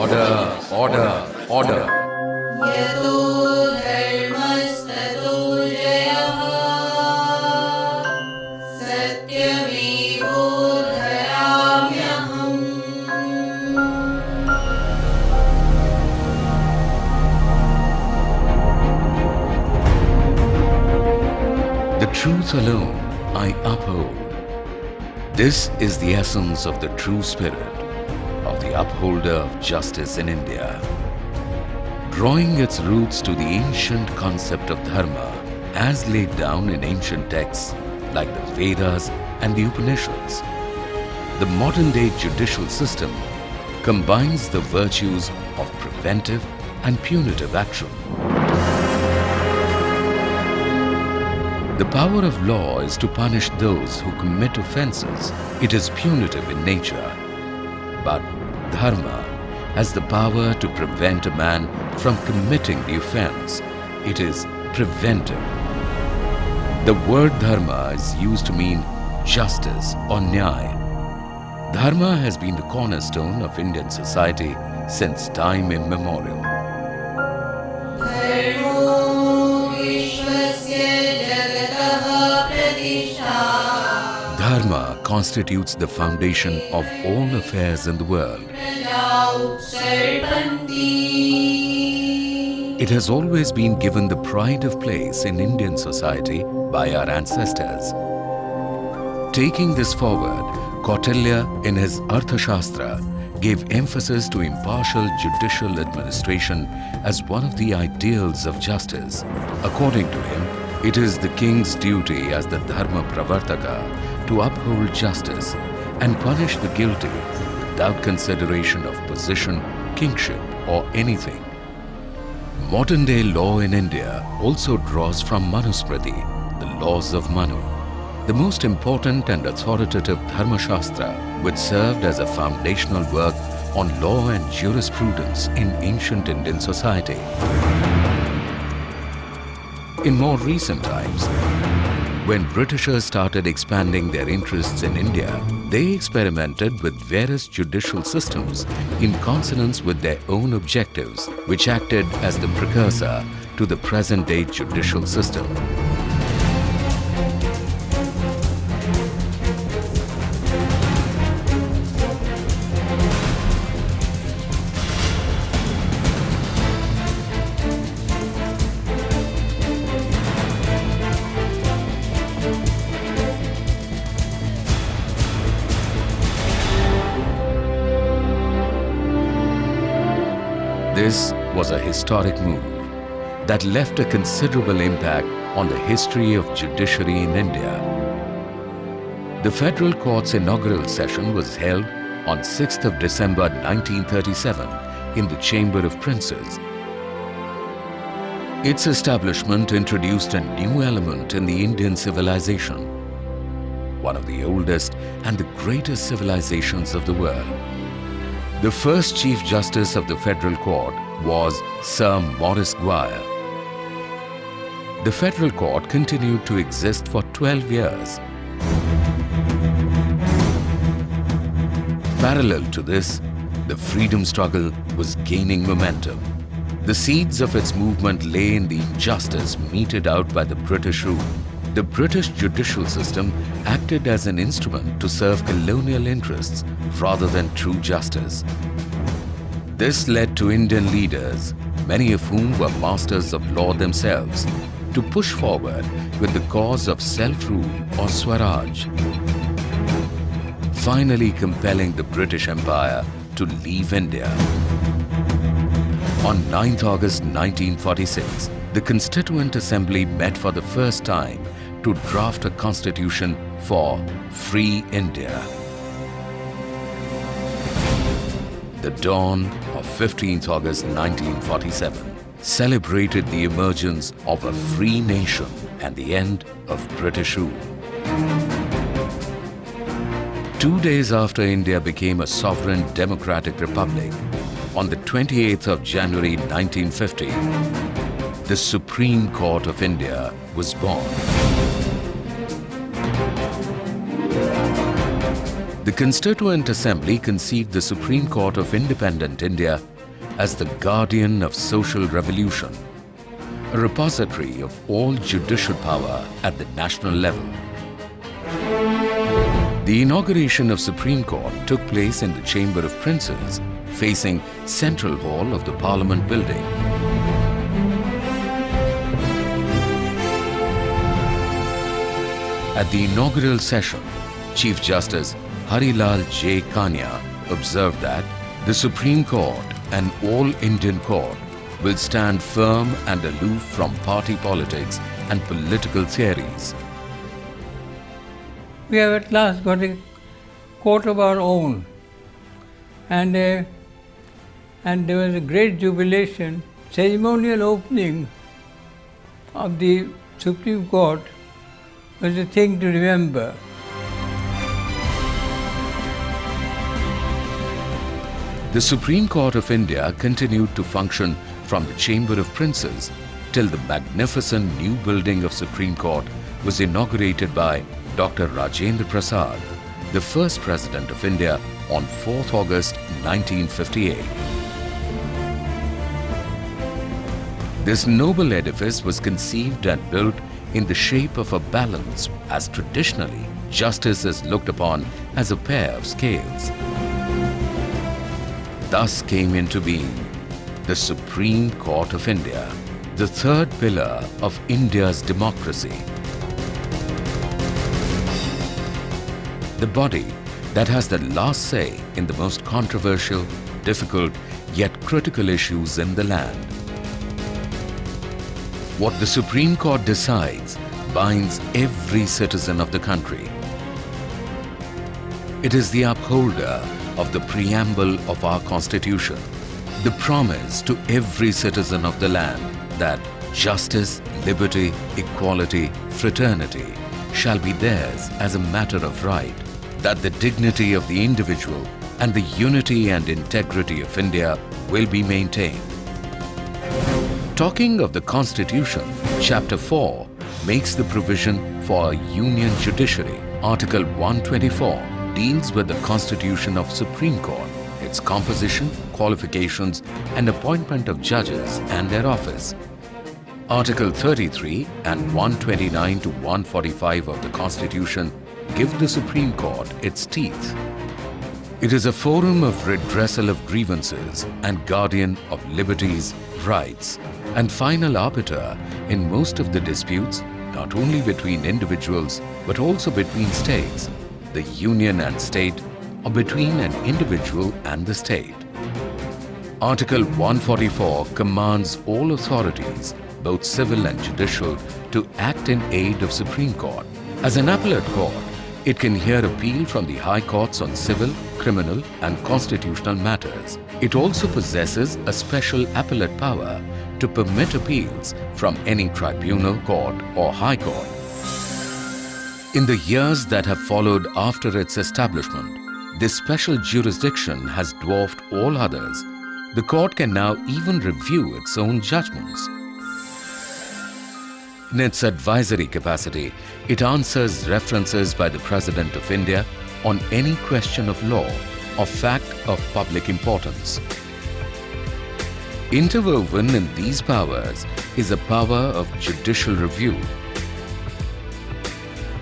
Order, order, order. यतो धर्मस्ततो जयः सत्यमेवो धराम्यहम्। The truth alone I uphold. This is the essence of the true spirit of the upholder of justice in India. Drawing its roots to the ancient concept of dharma as laid down in ancient texts like the Vedas and the Upanishads, the modern-day judicial system combines the virtues of preventive and punitive action. The power of law is to punish those who commit offences. It is punitive in nature. But dharma has the power to prevent a man from committing the offence. It is preventive. The word dharma is used to mean justice or nyaya. Dharma has been the cornerstone of Indian society since time immemorial. Dharma constitutes the foundation of all affairs in the world. It has always been given the pride of place in Indian society by our ancestors. Taking this forward, Kautilya in his Arthashastra gave emphasis to impartial judicial administration as one of the ideals of justice. According to him, it is the king's duty as the Dharma Pravartaka to uphold justice and punish the guilty without consideration of position, kingship or anything. Modern-day law in India also draws from Manusmriti, the laws of Manu, the most important and authoritative Dharma Shastra, which served as a foundational work on law and jurisprudence in ancient Indian society. In more recent times, when Britishers started expanding their interests in India, they experimented with various judicial systems in consonance with their own objectives, which acted as the precursor to the present-day judicial system. This was a historic move that left a considerable impact on the history of judiciary in India. The Federal Court's inaugural session was held on 6th of December 1937 in the Chamber of Princes. Its establishment introduced a new element in the Indian civilization, one of the oldest and the greatest civilizations of the world. The first Chief Justice of the Federal Court was Sir Maurice Guire. The Federal Court continued to exist for 12 years. Parallel to this, the freedom struggle was gaining momentum. The seeds of its movement lay in the injustice meted out by the British rule. The British judicial system acted as an instrument to serve colonial interests rather than true justice. This led to Indian leaders, many of whom were masters of law themselves, to push forward with the cause of self-rule or Swaraj, finally compelling the British Empire to leave India. On 9th August 1946, the Constituent Assembly met for the first time to draft a constitution for Free India. The dawn of 15th August 1947 celebrated the emergence of a free nation and the end of British rule. 2 days after India became a sovereign democratic republic, on the 28th of January 1950, the Supreme Court of India was born. The Constituent Assembly conceived the Supreme Court of Independent India as the guardian of social revolution, a repository of all judicial power at the national level. The inauguration of Supreme Court took place in the Chamber of Princes, facing Central Hall of the Parliament building. At the inaugural session, Chief Justice Harilal J. Kania observed that the Supreme Court, an all-Indian court, will stand firm and aloof from party politics and political theories. We have at last got a court of our own, and there was a great jubilation. Ceremonial opening of the Supreme Court was a thing to remember. The Supreme Court of India continued to function from the Chamber of Princes till the magnificent new building of Supreme Court was inaugurated by Dr. Rajendra Prasad, the first President of India, on 4th August 1958. This noble edifice was conceived and built in the shape of a balance, as traditionally justice is looked upon as a pair of scales. Thus came into being the Supreme Court of India, the third pillar of India's democracy. The body that has the last say in the most controversial, difficult, yet critical issues in the land. What the Supreme Court decides binds every citizen of the country. It is the upholder of the preamble of our Constitution, the promise to every citizen of the land that justice, liberty, equality, fraternity shall be theirs as a matter of right, that the dignity of the individual and the unity and integrity of India will be maintained. Talking of the Constitution, Chapter 4 makes the provision for a union judiciary. Article 124 deals with the Constitution of Supreme Court, its composition, qualifications and appointment of judges and their office. Article 33 and 129 to 145 of the Constitution give the Supreme Court its teeth. It is a forum of redressal of grievances and guardian of liberties, rights, and final arbiter in most of the disputes, not only between individuals but also between states, the union and state, or between an individual and the state. Article 144 commands all authorities, both civil and judicial, to act in aid of Supreme Court. As an appellate court, it can hear appeal from the high courts on civil, criminal and constitutional matters. It also possesses a special appellate power to permit appeals from any tribunal, court or high court. In the years that have followed after its establishment, this special jurisdiction has dwarfed all others. The court can now even review its own judgments. In its advisory capacity, it answers references by the President of India on any question of law or fact of public importance. Interwoven in these powers is a power of judicial review.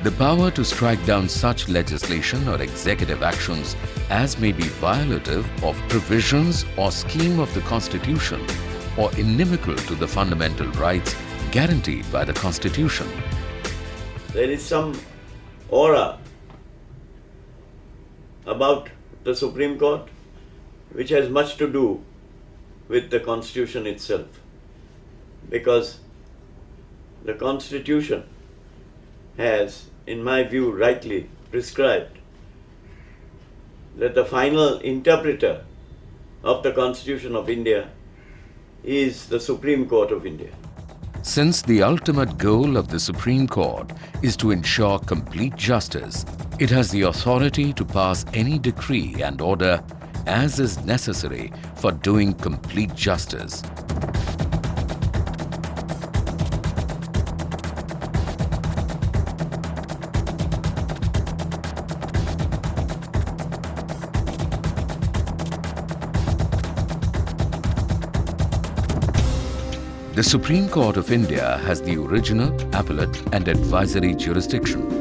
The power to strike down such legislation or executive actions as may be violative of provisions or scheme of the Constitution or inimical to the fundamental rights guaranteed by the Constitution. There is some aura about the Supreme Court which has much to do with the Constitution itself, because the Constitution has, in my view, rightly prescribed that the final interpreter of the Constitution of India is the Supreme Court of India. Since the ultimate goal of the Supreme Court is to ensure complete justice, it has the authority to pass any decree and order as is necessary for doing complete justice. The Supreme Court of India has the original, appellate and advisory jurisdiction.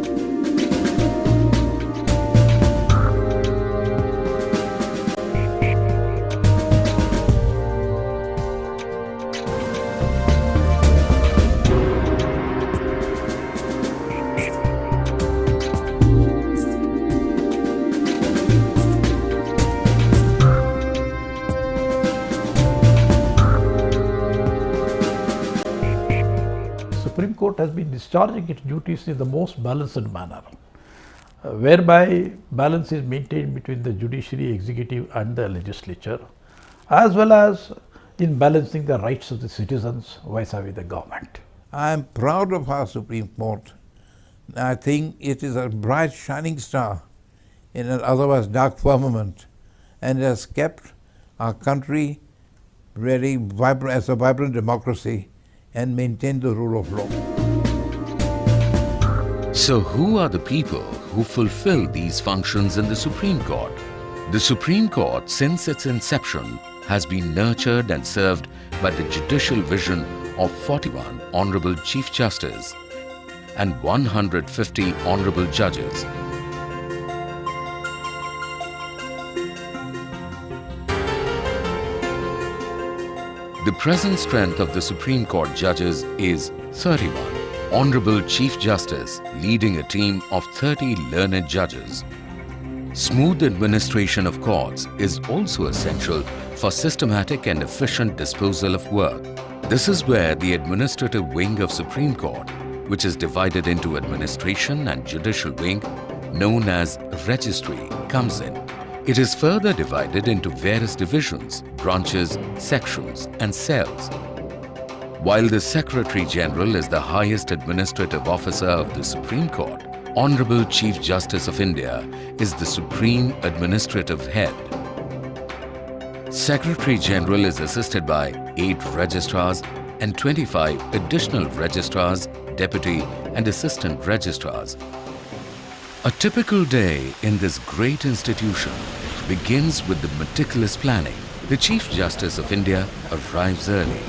Supreme Court has been discharging its duties in the most balanced manner, whereby balance is maintained between the judiciary, executive and the legislature, as well as in balancing the rights of the citizens vis-a-vis the government. I am proud of our Supreme Court. I think it is a bright shining star in an otherwise dark firmament, and it has kept our country very vibrant as a vibrant democracy and maintained the rule of law. So who are the people who fulfill these functions in the Supreme Court? The Supreme Court, since its inception, has been nurtured and served by the judicial vision of 41 Honorable Chief Justice and 150 Honorable Judges. The present strength of the Supreme Court judges is 31 Honorable Chief Justice leading a team of 30 learned judges. Smooth administration of courts is also essential for systematic and efficient disposal of work. This is where the administrative wing of Supreme Court, which is divided into administration and judicial wing, known as registry, comes in. It is further divided into various divisions, branches, sections and cells. While the Secretary General is the highest administrative officer of the Supreme Court, Honorable Chief Justice of India is the Supreme Administrative Head. Secretary General is assisted by 8 registrars and 25 additional registrars, deputy and assistant registrars. A typical day in this great institution begins with the meticulous planning. The Chief Justice of India arrives early.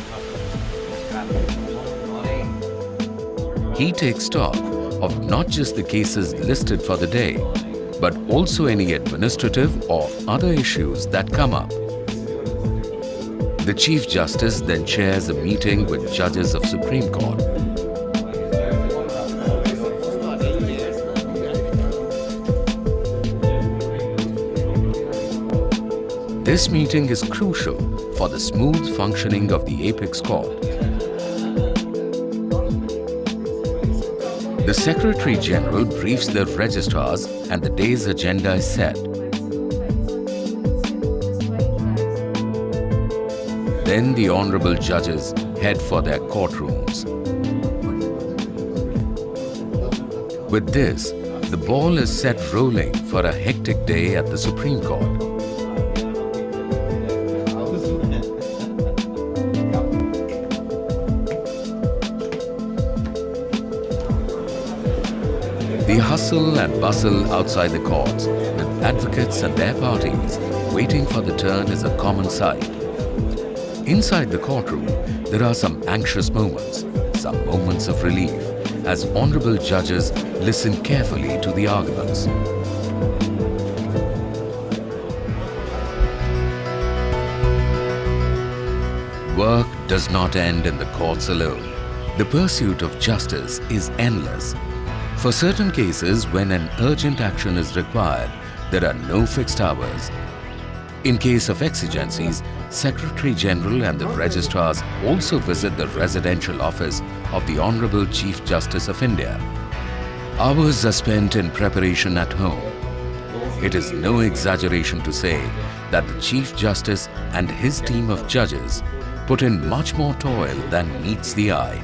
He takes stock of not just the cases listed for the day, but also any administrative or other issues that come up. The Chief Justice then chairs a meeting with judges of Supreme Court. This meeting is crucial for the smooth functioning of the Apex Court. The Secretary General briefs the registrars and the day's agenda is set. Then the honorable judges head for their courtrooms. With this, the ball is set rolling for a hectic day at the Supreme Court. The hustle and bustle outside the courts, with advocates and their parties waiting for the turn, is a common sight. Inside the courtroom, there are some anxious moments, some moments of relief, as honorable judges listen carefully to the arguments. Work does not end in the courts alone. The pursuit of justice is endless. For certain cases, when an urgent action is required, there are no fixed hours. In case of exigencies, Secretary General and the registrars also visit the residential office of the Honorable Chief Justice of India. Hours are spent in preparation at home. It is no exaggeration to say that the Chief Justice and his team of judges put in much more toil than meets the eye.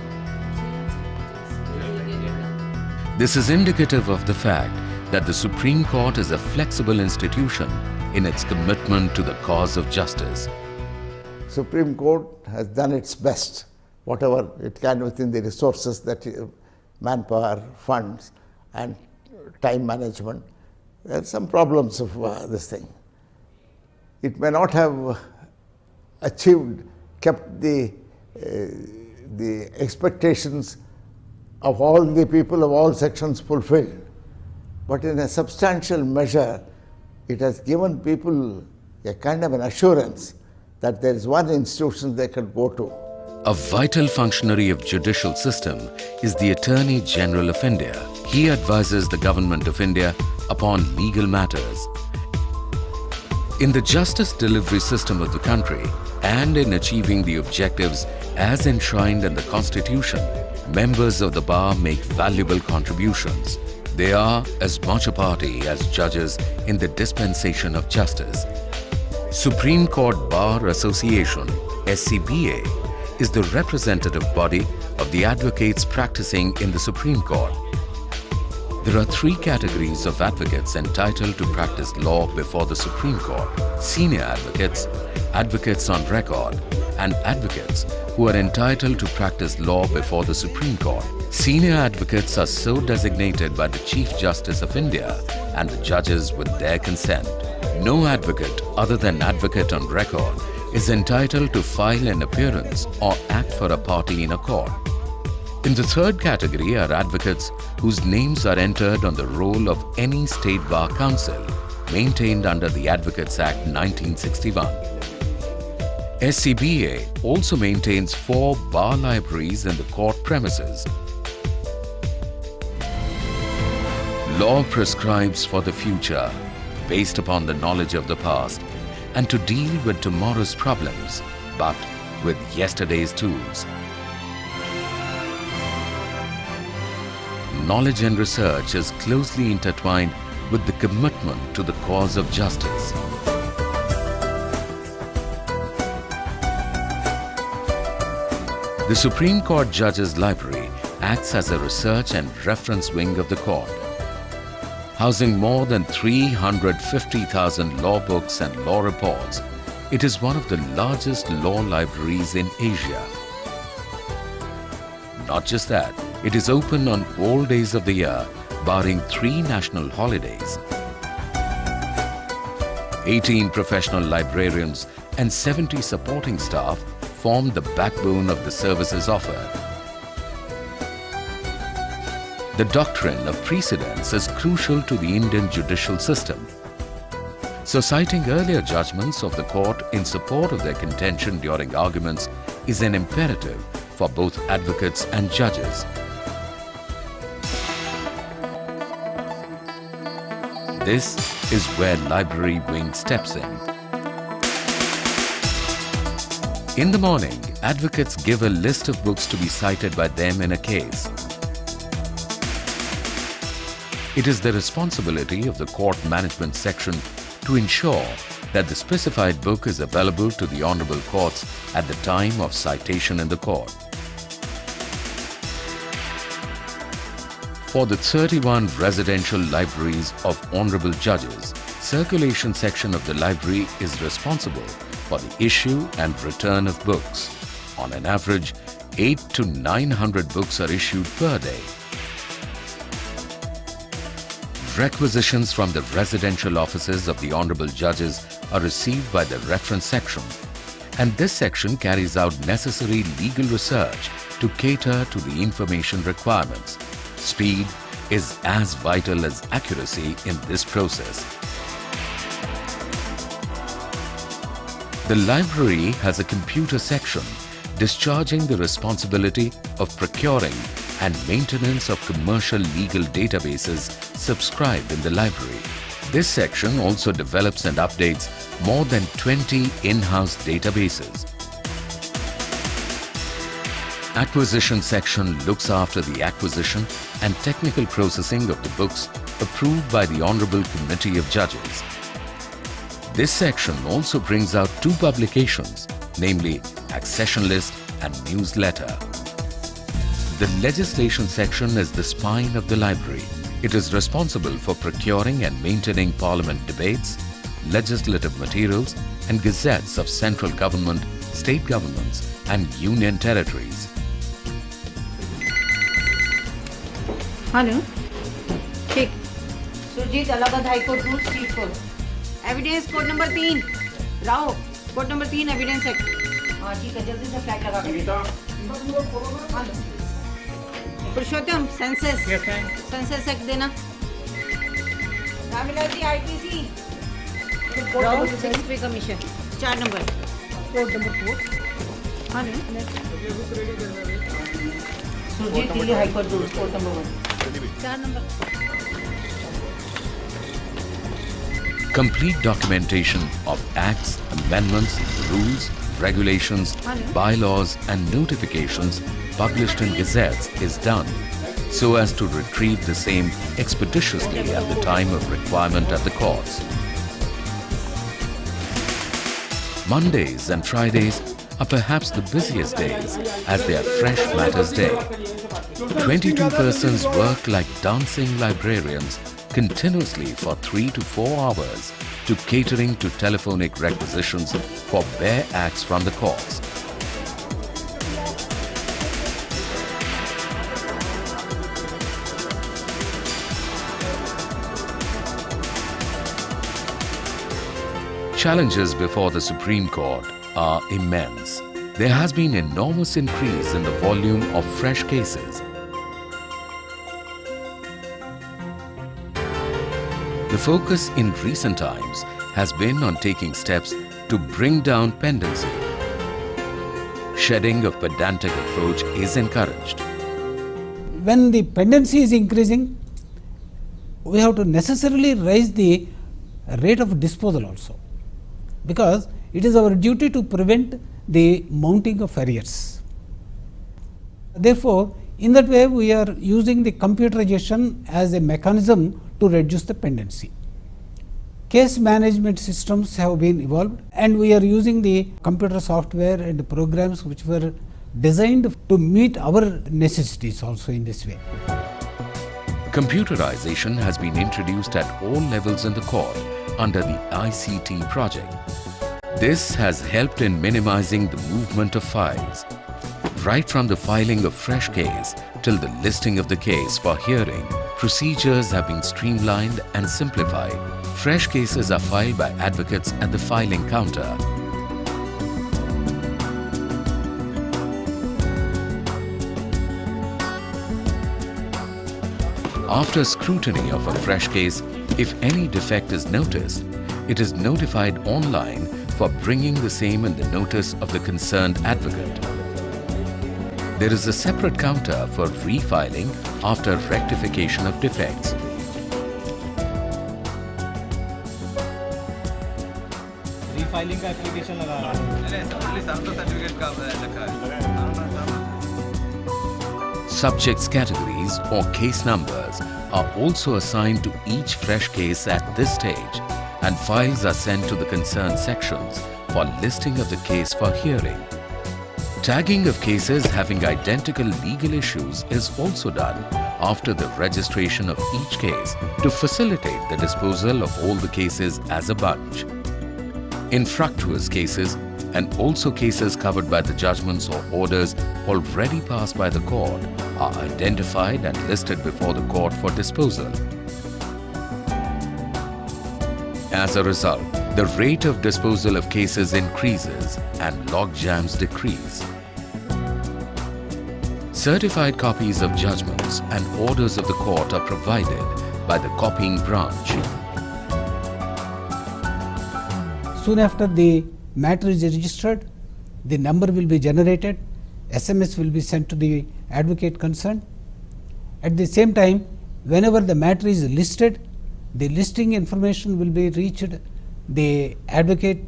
This is indicative of the fact that the Supreme Court is a flexible institution in its commitment to the cause of justice. Supreme Court has done its best, whatever it can within the resources that manpower, funds and time management. There are some problems of this thing. It may not have kept the the expectations of all the people of all sections fulfilled. But in a substantial measure, it has given people a kind of an assurance that there is one institution they can go to. A vital functionary of judicial system is the Attorney General of India. He advises the Government of India upon legal matters. In the justice delivery system of the country and in achieving the objectives as enshrined in the Constitution, members of the bar make valuable contributions. They are as much a party as judges in the dispensation of justice. Supreme Court Bar Association, SCBA, is the representative body of the advocates practicing in the Supreme Court. There are three categories of advocates entitled to practice law before the Supreme Court: senior advocates, advocates on record, and advocates who are entitled to practice law before the Supreme Court. Senior advocates are so designated by the Chief Justice of India and the judges with their consent. No advocate other than advocate on record is entitled to file an appearance or act for a party in a court. In the third category are advocates whose names are entered on the roll of any state bar council maintained under the Advocates Act 1961. SCBA also maintains 4 bar libraries in the court premises. Law prescribes for the future based upon the knowledge of the past and to deal with tomorrow's problems, but with yesterday's tools. Knowledge and research is closely intertwined with the commitment to the cause of justice. The Supreme Court Judges Library acts as a research and reference wing of the court. Housing more than 350,000 law books and law reports, it is one of the largest law libraries in Asia. Not just that, it is open on all days of the year, barring 3 national holidays. 18 professional librarians and 70 supporting staff form the backbone of the services offered. The doctrine of precedence is crucial to the Indian judicial system. So citing earlier judgments of the court in support of their contention during arguments is an imperative for both advocates and judges. This is where Library Wing steps in. In the morning, advocates give a list of books to be cited by them in a case. It is the responsibility of the court management section to ensure that the specified book is available to the honorable courts at the time of citation in the court. For the 31 residential libraries of honorable judges, circulation section of the library is responsible for the issue and return of books. On an average, 800 to 900 books are issued per day. Requisitions from the residential offices of the honorable judges are received by the reference section, and this section carries out necessary legal research to cater to the information requirements. Speed is as vital as accuracy in this process. The library has a computer section discharging the responsibility of procuring and maintenance of commercial legal databases subscribed in the library. This section also develops and updates more than 20 in-house databases. Acquisition section looks after the acquisition and technical processing of the books approved by the Honorable Committee of Judges. This section also brings out 2 publications, namely Accession List and Newsletter. The legislation section is the spine of the library. It is responsible for procuring and maintaining parliament debates, legislative materials and gazettes of central government, state governments and union territories. Hello ठीक Surjeet Allahabad high court rule street court evidence code number 3 Rao code number 3 evidence act हाँ ठीक है, जल्दी से flag लगा के दे। Hello Purushottam census Yes, ma'am. Census act देना Ramila ji ITC secretary commission 4 number code number 4 हाँ नहीं Surjeet Delhi high court rules code number 1 4 number Complete documentation of acts, amendments, rules, regulations, bylaws and notifications published in gazettes is done so as to retrieve the same expeditiously at the time of requirement at the courts. Mondays and Fridays are perhaps the busiest days as they are Fresh Matters Day. 22 persons work like dancing librarians continuously for 3 to 4 hours to catering to telephonic requisitions for bare acts from the courts. Challenges before the Supreme Court are immense. There has been enormous increase in the volume of fresh cases. The focus in recent times has been on taking steps to bring down pendency. Shedding of pedantic approach is encouraged. When the pendency is increasing, we have to necessarily raise the rate of disposal also, because it is our duty to prevent the mounting of arrears. Therefore, in that way we are using the computerization as a mechanism to reduce the pendency. Case management systems have been evolved and we are using the computer software and programs which were designed to meet our necessities also in this way. Computerization has been introduced at all levels in the court under the ICT project. This has helped in minimizing the movement of files. Right from the filing of fresh case till the listing of the case for hearing, procedures have been streamlined and simplified. Fresh cases are filed by advocates at the filing counter. After scrutiny of a fresh case, if any defect is noticed, it is notified online for bringing the same in the notice of the concerned advocate. There is a separate counter for refiling after rectification of defects. Refiling का application लगा Subjects categories or case numbers are also assigned to each fresh case at this stage, and files are sent to the concerned sections for listing of the case for hearing. Tagging of cases having identical legal issues is also done after the registration of each case to facilitate the disposal of all the cases as a bunch. Infructuous cases and also cases covered by the judgments or orders already passed by the court are identified and listed before the court for disposal. As a result, the rate of disposal of cases increases and log jams decrease. Certified copies of judgments and orders of the court are provided by the copying branch. Soon after the matter is registered, the number will be generated, SMS will be sent to the advocate concerned. At the same time, whenever the matter is listed, the listing information will be reached the advocate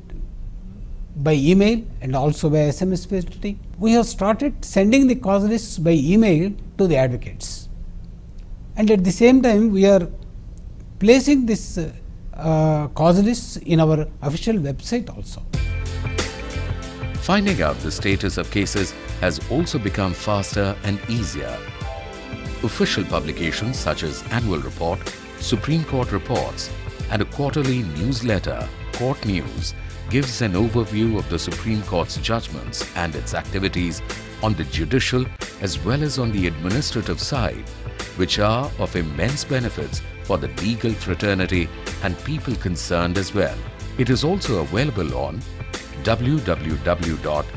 by email and also by SMS facility. We have started sending the cause lists by email to the advocates, and at the same time we are placing this cause lists in our official website also. Finding out the status of cases has also become faster and easier. Official publications such as Annual Report, Supreme Court Reports, and a quarterly newsletter, Court News, gives an overview of the Supreme Court's judgments and its activities on the judicial as well as on the administrative side, which are of immense benefits for the legal fraternity and people concerned as well. It is also available on www.sbs.gov.in.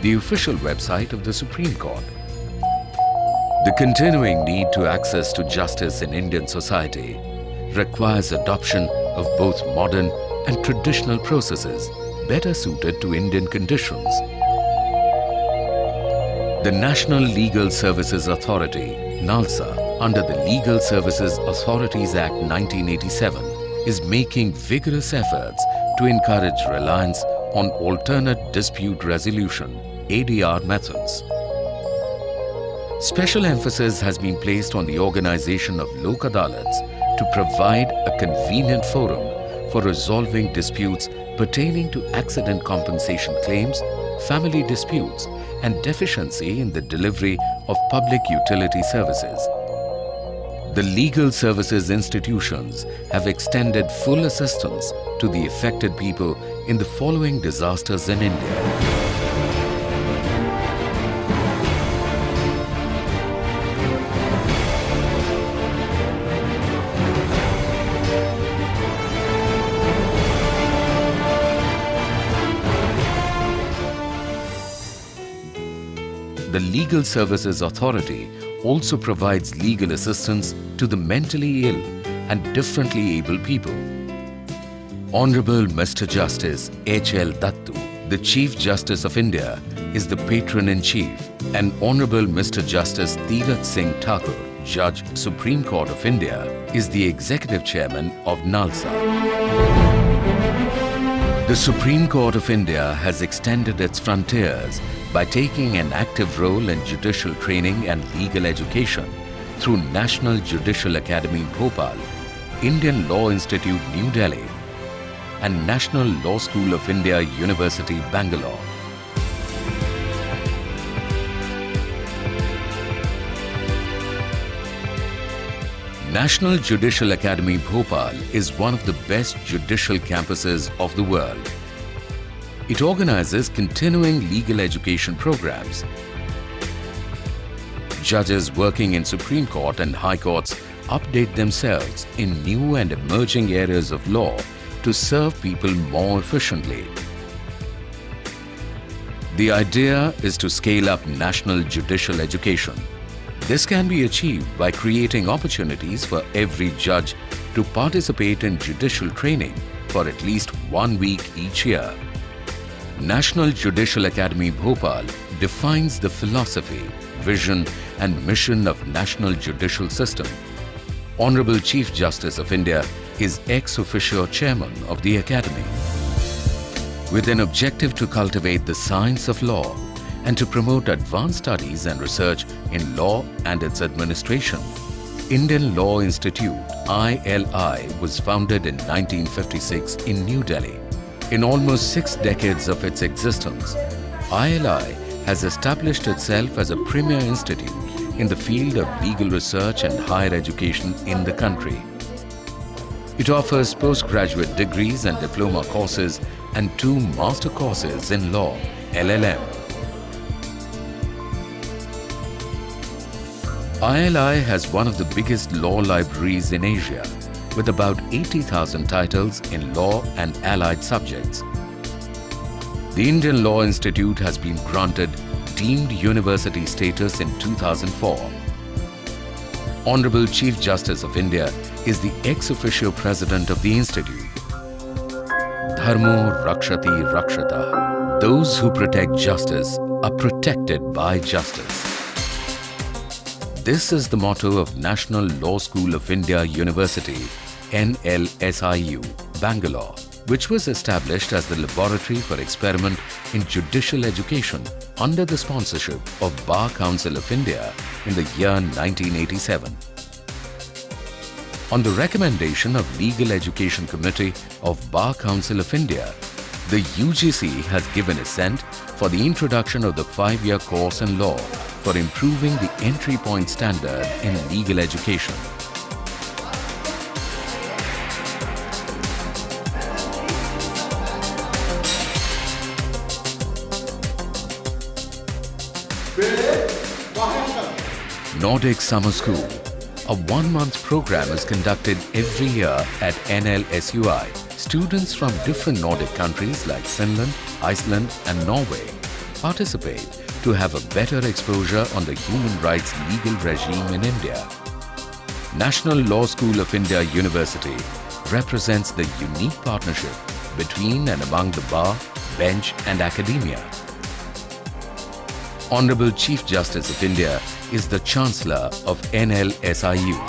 the official website of the Supreme Court. The continuing need to access to justice in Indian society requires adoption of both modern and traditional processes better suited to Indian conditions. The National Legal Services Authority, NALSA, under the Legal Services Authorities Act 1987, is making vigorous efforts to encourage reliance on alternate dispute resolution, ADR methods. Special emphasis has been placed on the organization of Lok Adalats to provide a convenient forum for resolving disputes pertaining to accident compensation claims, family disputes, and deficiency in the delivery of public utility services. The legal services institutions have extended full assistance to the affected people in the following disasters in India. The Legal Services Authority also provides legal assistance to the mentally ill and differently able people. Honorable Mr. Justice H.L. Dattu, the Chief Justice of India, is the Patron-in-Chief, and Honorable Mr. Justice Tirath Singh Thakur, Judge, Supreme Court of India, is the Executive Chairman of NALSA. The Supreme Court of India has extended its frontiers by taking an active role in judicial training and legal education through National Judicial Academy, Bhopal, Indian Law Institute, New Delhi, and National Law School of India, University, Bangalore. National Judicial Academy, Bhopal is one of the best judicial campuses of the world. It organizes continuing legal education programs. Judges working in Supreme Court and High Courts update themselves in new and emerging areas of law to serve people more efficiently. The idea is to scale up national judicial education. This can be achieved by creating opportunities for every judge to participate in judicial training for at least 1 week each year. National Judicial Academy, Bhopal defines the philosophy, vision and mission of National Judicial System. Honorable Chief Justice of India is ex officio chairman of the Academy. With an objective to cultivate the science of law and to promote advanced studies and research in law and its administration, Indian Law Institute, ILI, was founded in 1956 in New Delhi. In almost 6 decades of its existence, ILI has established itself as a premier institute in the field of legal research and higher education in the country. It offers postgraduate degrees and diploma courses and 2 master courses in law, LLM. ILI has one of the biggest law libraries in Asia, with about 80,000 titles in law and allied subjects. The Indian Law Institute has been granted deemed university status in 2004. Honorable Chief Justice of India is the ex officio president of the institute. Dharmo Rakshati Rakshata. Those who protect justice are protected by justice. This is the motto of National Law School of India University, NLSIU, Bangalore, which was established as the laboratory for experiment in judicial education under the sponsorship of Bar Council of India in the year 1987. On the recommendation of Legal Education Committee of Bar Council of India, the UGC has given assent for the introduction of the 5-year course in law for improving the entry point standard in legal education. Nordic Summer School, a one-month program is conducted every year at NLSUI. Students from different Nordic countries like Finland, Iceland and Norway participate to have a better exposure on the human rights legal regime in India. National Law School of India University represents the unique partnership between and among the bar, bench and academia. Honorable Chief Justice of India is the Chancellor of NLSIU.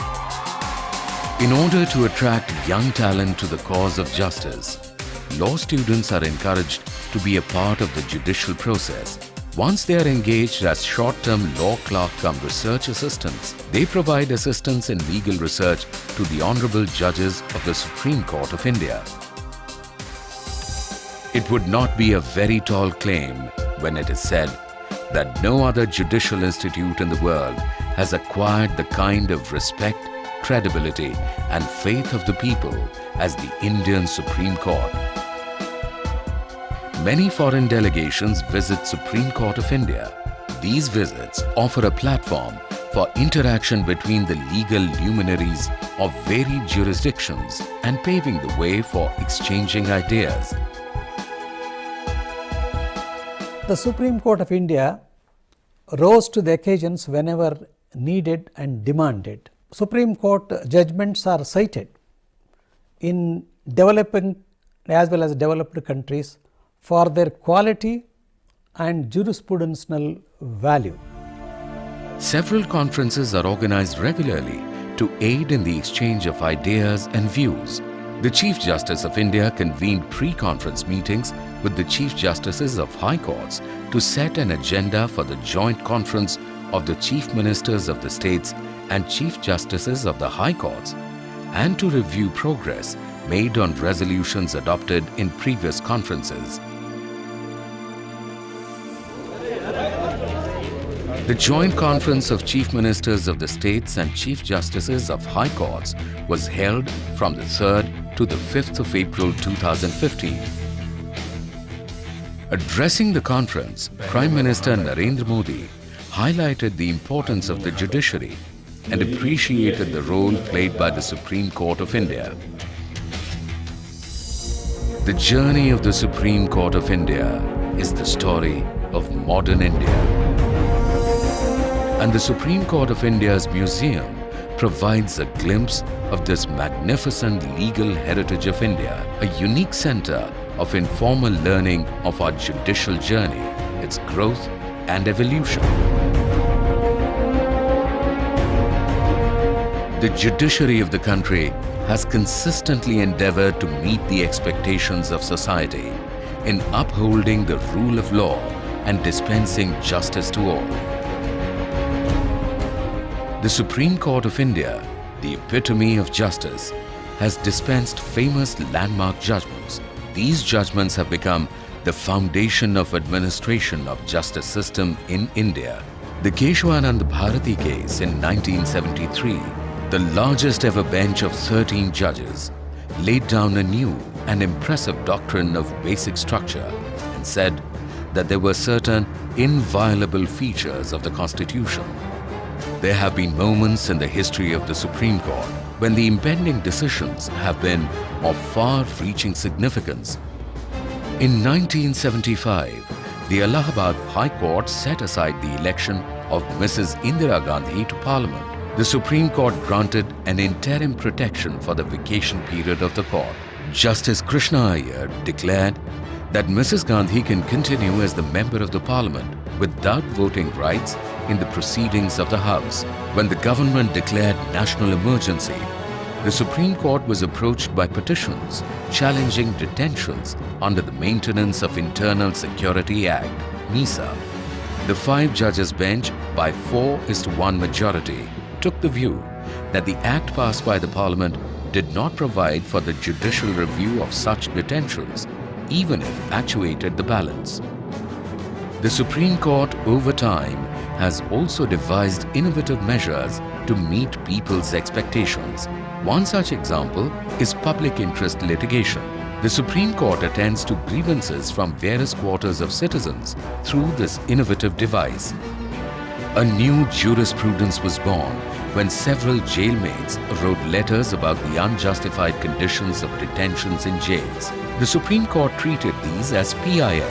In order to attract young talent to the cause of justice, law students are encouraged to be a part of the judicial process. Once they are engaged as short-term law clerk cum research assistants, they provide assistance in legal research to the Honorable Judges of the Supreme Court of India. It would not be a very tall claim when it is said that no other judicial institute in the world has acquired the kind of respect, credibility and faith of the people as the Indian Supreme Court. Many foreign delegations visit Supreme Court of India. These visits offer a platform for interaction between the legal luminaries of varied jurisdictions and paving the way for exchanging ideas. The Supreme Court of India rose to the occasions whenever needed and demanded. Supreme Court judgments are cited in developing as well as developed countries for their quality and jurisprudential value. Several conferences are organized regularly to aid in the exchange of ideas and views. The Chief Justice of India convened pre-conference meetings with the Chief Justices of High Courts to set an agenda for the joint conference of the Chief Ministers of the states and Chief Justices of the High Courts, and to review progress made on resolutions adopted in previous conferences. The joint conference of Chief Ministers of the states and Chief Justices of High Courts was held from the 3rd to the 5th of April 2015. Addressing the conference, Prime Minister Narendra Modi highlighted the importance of the judiciary and appreciated the role played by the Supreme Court of India. The journey of the Supreme Court of India is the story of modern India. And the Supreme Court of India's museum provides a glimpse of this magnificent legal heritage of India, a unique center of informal learning of our judicial journey, its growth and evolution. The judiciary of the country has consistently endeavored to meet the expectations of society in upholding the rule of law and dispensing justice to all. The Supreme Court of India, the epitome of justice, has dispensed famous landmark judgments. These judgments have become the foundation of administration of justice system in India. The Keshavanand Bharati case in 1973, the largest ever bench of 13 judges, laid down a new and impressive doctrine of basic structure and said that there were certain inviolable features of the Constitution. There have been moments in the history of the Supreme Court when the impending decisions have been of far-reaching significance. In 1975, the Allahabad High Court set aside the election of Mrs. Indira Gandhi to Parliament. The Supreme Court granted an interim protection for the vacation period of the court. Justice Krishna Iyer declared that Mrs. Gandhi can continue as the member of the Parliament without voting rights in the proceedings of the House. When the government declared national emergency, the Supreme Court was approached by petitions challenging detentions under the Maintenance of Internal Security Act, MISA. The 5 judges bench, by 4:1 majority, took the view that the act passed by the Parliament did not provide for the judicial review of such detentions, even if actuated the balance. The Supreme Court over time has also devised innovative measures to meet people's expectations. One such example is public interest litigation. The Supreme Court attends to grievances from various quarters of citizens through this innovative device. A new jurisprudence was born when several jailmates wrote letters about the unjustified conditions of detentions in jails. The Supreme Court treated these as PIL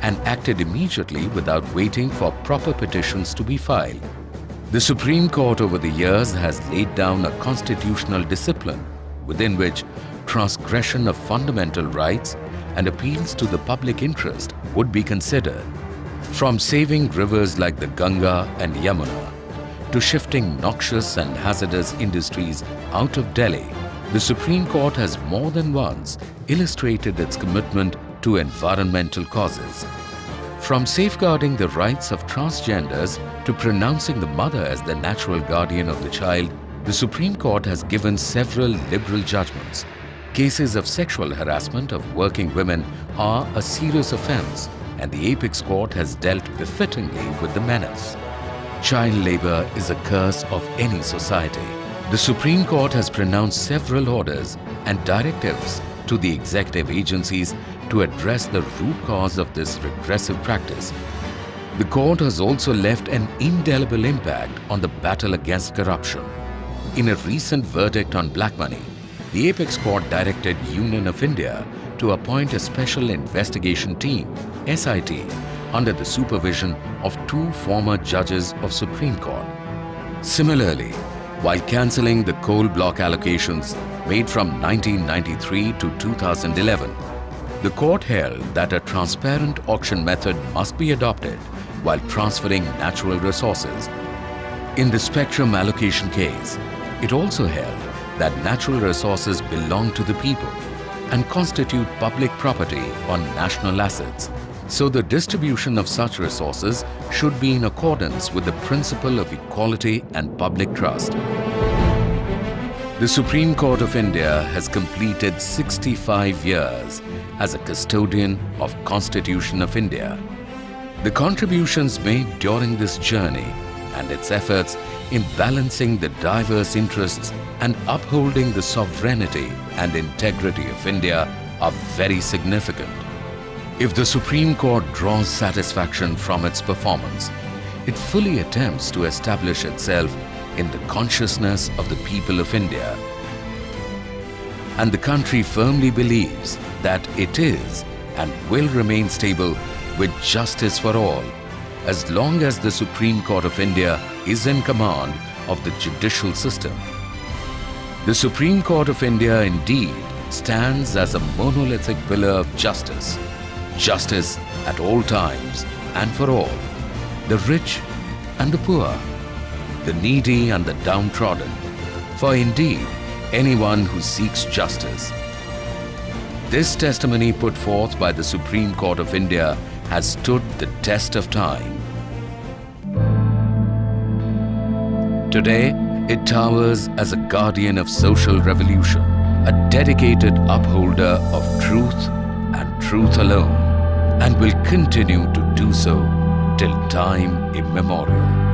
and acted immediately without waiting for proper petitions to be filed. The Supreme Court over the years has laid down a constitutional discipline within which transgression of fundamental rights and appeals to the public interest would be considered. From saving rivers like the Ganga and Yamuna to shifting noxious and hazardous industries out of Delhi, the Supreme Court has more than once illustrated its commitment to environmental causes. From safeguarding the rights of transgenders to pronouncing the mother as the natural guardian of the child, the Supreme Court has given several liberal judgments. Cases of sexual harassment of working women are a serious offence, and the Apex Court has dealt befittingly with the menace. Child labour is a curse of any society. The Supreme Court has pronounced several orders and directives to the executive agencies to address the root cause of this regressive practice. The court has also left an indelible impact on the battle against corruption. In a recent verdict on black money, the Apex Court directed Union of India to appoint a special investigation team, SIT, under the supervision of 2 former judges of Supreme Court. Similarly, while cancelling the coal block allocations made from 1993 to 2011, the court held that a transparent auction method must be adopted while transferring natural resources. In the spectrum allocation case, it also held that natural resources belong to the people and constitute public property on national assets. So the distribution of such resources should be in accordance with the principle of equality and public trust. The Supreme Court of India has completed 65 years as a custodian of Constitution of India. The contributions made during this journey and its efforts in balancing the diverse interests and upholding the sovereignty and integrity of India are very significant. If the Supreme Court draws satisfaction from its performance, it fully attempts to establish itself in the consciousness of the people of India. And the country firmly believes that it is and will remain stable with justice for all, as long as the Supreme Court of India is in command of the judicial system. The Supreme Court of India indeed stands as a monolithic pillar of justice. Justice at all times and for all, the rich and the poor, the needy and the downtrodden, for indeed anyone who seeks justice. This testimony put forth by the Supreme Court of India has stood the test of time. Today, it towers as a guardian of social revolution, a dedicated upholder of truth and truth alone, and will continue to do so till time immemorial.